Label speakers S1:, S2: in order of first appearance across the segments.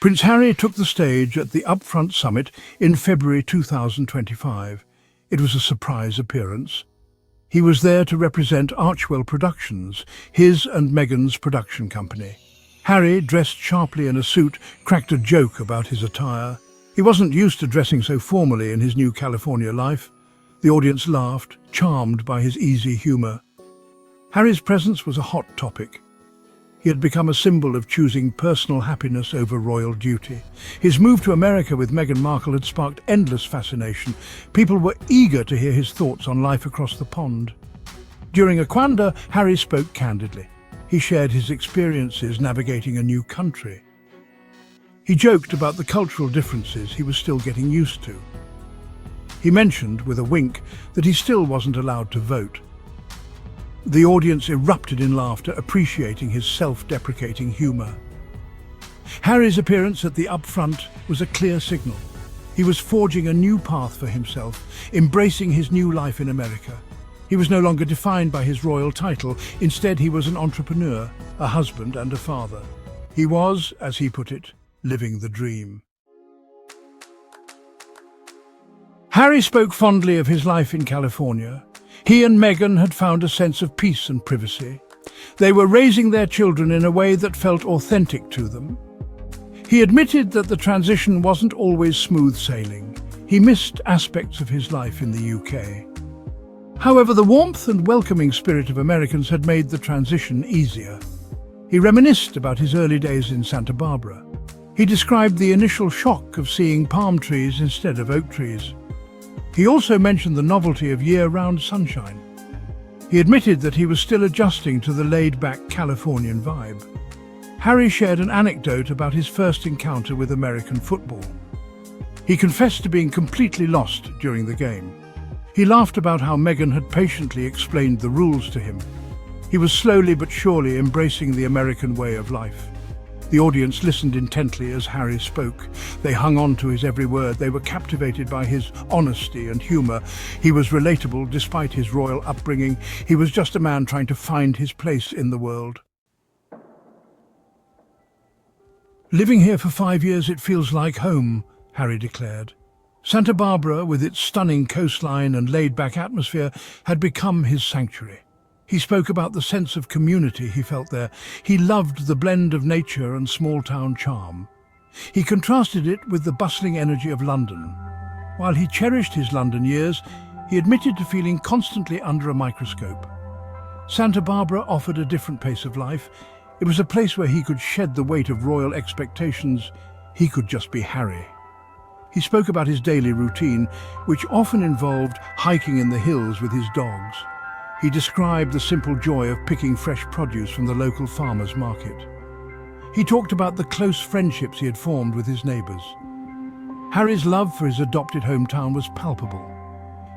S1: Prince Harry took the stage at the Upfront Summit in February 2025. It was a surprise appearance. He was there to represent Archwell Productions, his and Meghan's production company. Harry, dressed sharply in a suit, cracked a joke about his attire. He wasn't used to dressing so formally in his new California life. The audience laughed, charmed by his easy humour. Harry's presence was a hot topic. He had become a symbol of choosing personal happiness over royal duty. His move to America with Meghan Markle had sparked endless fascination. People were eager to hear his thoughts on life across the pond. During a quander, Harry spoke candidly. He shared his experiences navigating a new country. He joked about the cultural differences he was still getting used to. He mentioned, with a wink, that he still wasn't allowed to vote. The audience erupted in laughter, appreciating his self-deprecating humour. Harry's appearance at the Upfront was a clear signal. He was forging a new path for himself, embracing his new life in America. He was no longer defined by his royal title. Instead, he was an entrepreneur, a husband and a father. He was, as he put it, living the dream. Harry spoke fondly of his life in California. He and Meghan had found a sense of peace and privacy. They were raising their children in a way that felt authentic to them. He admitted that the transition wasn't always smooth sailing. He missed aspects of his life in the UK. However, the warmth and welcoming spirit of Americans had made the transition easier. He reminisced about his early days in Santa Barbara. He described the initial shock of seeing palm trees instead of oak trees. He also mentioned the novelty of year-round sunshine. He admitted that he was still adjusting to the laid-back Californian vibe. Harry shared an anecdote about his first encounter with American football. He confessed to being completely lost during the game. He laughed about how Meghan had patiently explained the rules to him. He was slowly but surely embracing the American way of life. The audience listened intently as Harry spoke. They hung on to his every word. They were captivated by his honesty and humour. He was relatable despite his royal upbringing. He was just a man trying to find his place in the world. "Living here for 5 years, it feels like home," Harry declared. Santa Barbara, with its stunning coastline and laid-back atmosphere, had become his sanctuary. He spoke about the sense of community he felt there. He loved the blend of nature and small-town charm. He contrasted it with the bustling energy of London. While he cherished his London years, he admitted to feeling constantly under a microscope. Santa Barbara offered a different pace of life. It was a place where he could shed the weight of royal expectations. He could just be Harry. He spoke about his daily routine, which often involved hiking in the hills with his dogs. He described the simple joy of picking fresh produce from the local farmers' market. He talked about the close friendships he had formed with his neighbours. Harry's love for his adopted hometown was palpable.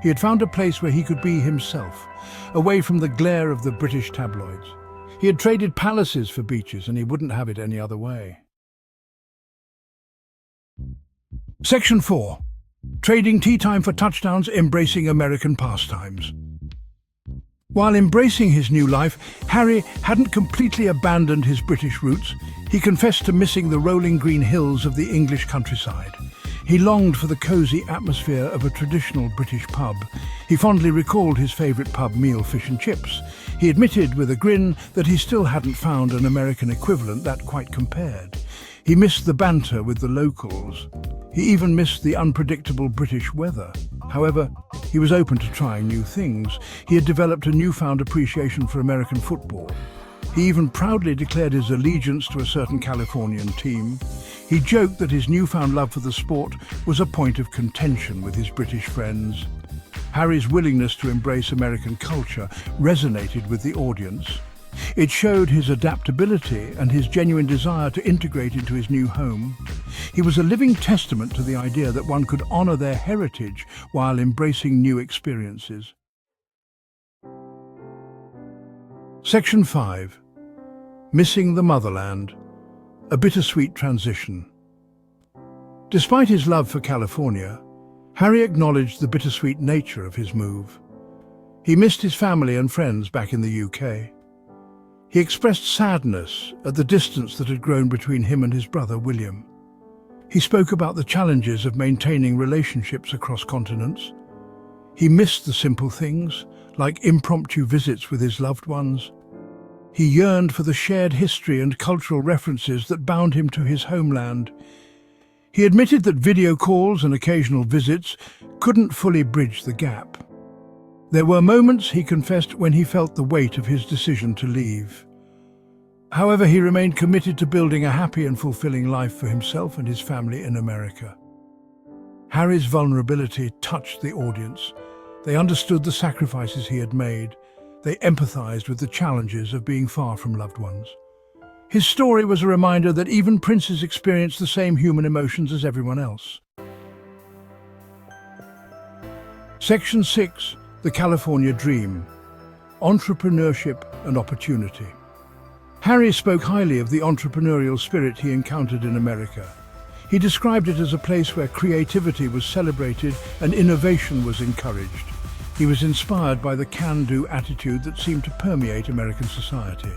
S1: He had found a place where he could be himself, away from the glare of the British tabloids. He had traded palaces for beaches, and he wouldn't have it any other way. Section 4. Trading tea time for touchdowns, embracing American pastimes. While embracing his new life, Harry hadn't completely abandoned his British roots. He confessed to missing the rolling green hills of the English countryside. He longed for the cosy atmosphere of a traditional British pub. He fondly recalled his favourite pub meal, fish and chips. He admitted with a grin that he still hadn't found an American equivalent that quite compared. He missed the banter with the locals. He even missed the unpredictable British weather. However, he was open to trying new things. He had developed a newfound appreciation for American football. He even proudly declared his allegiance to a certain Californian team. He joked that his newfound love for the sport was a point of contention with his British friends. Harry's willingness to embrace American culture resonated with the audience. It showed his adaptability and his genuine desire to integrate into his new home. He was a living testament to the idea that one could honour their heritage while embracing new experiences. Section 5. Missing the Motherland. A bittersweet transition. Despite his love for California, Harry acknowledged the bittersweet nature of his move. He missed his family and friends back in the UK. He expressed sadness at the distance that had grown between him and his brother William. He spoke about the challenges of maintaining relationships across continents. He missed the simple things, like impromptu visits with his loved ones. He yearned for the shared history and cultural references that bound him to his homeland. He admitted that video calls and occasional visits couldn't fully bridge the gap. There were moments, he confessed, when he felt the weight of his decision to leave. However, he remained committed to building a happy and fulfilling life for himself and his family in America. Harry's vulnerability touched the audience. They understood the sacrifices he had made. They empathized with the challenges of being far from loved ones. His story was a reminder that even princes experience the same human emotions as everyone else. Section 6. The California Dream. Entrepreneurship and Opportunity. Harry spoke highly of the entrepreneurial spirit he encountered in America. He described it as a place where creativity was celebrated and innovation was encouraged. He was inspired by the can-do attitude that seemed to permeate American society.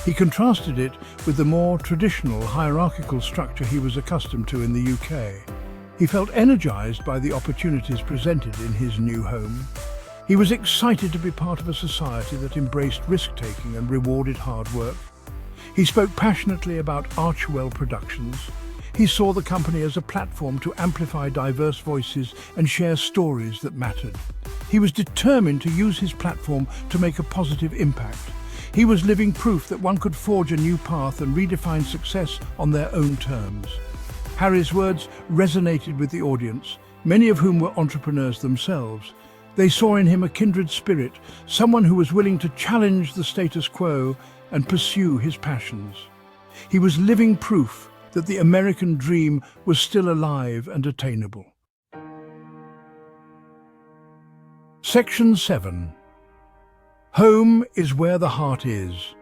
S1: He contrasted it with the more traditional hierarchical structure he was accustomed to in the UK. He felt energized by the opportunities presented in his new home. He was excited to be part of a society that embraced risk-taking and rewarded hard work. He spoke passionately about Archewell Productions. He saw the company as a platform to amplify diverse voices and share stories that mattered. He was determined to use his platform to make a positive impact. He was living proof that one could forge a new path and redefine success on their own terms. Harry's words resonated with the audience, many of whom were entrepreneurs themselves. They saw in him a kindred spirit, someone who was willing to challenge the status quo and pursue his passions. He was living proof that the American dream was still alive and attainable. Section 7. Home is where the heart is.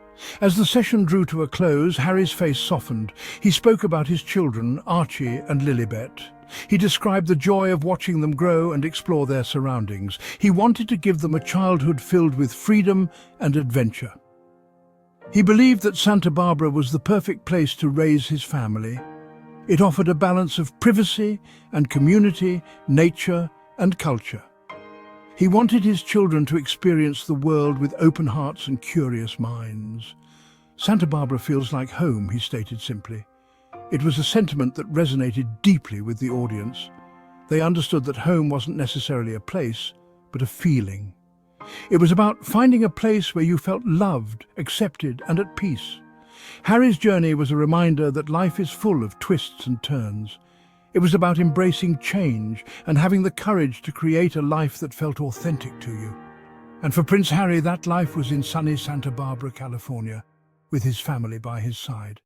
S1: As the session drew to a close, Harry's face softened. He spoke about his children, Archie and Lilibet. He described the joy of watching them grow and explore their surroundings. He wanted to give them a childhood filled with freedom and adventure. He believed that Santa Barbara was the perfect place to raise his family. It offered a balance of privacy and community, nature and culture. He wanted his children to experience the world with open hearts and curious minds. Santa Barbara feels like home, he stated simply. It was a sentiment that resonated deeply with the audience. They understood that home wasn't necessarily a place, but a feeling. It was about finding a place where you felt loved, accepted, and at peace. Harry's journey was a reminder that life is full of twists and turns. It was about embracing change and having the courage to create a life that felt authentic to you. And for Prince Harry, that life was in sunny Santa Barbara, California, with his family by his side.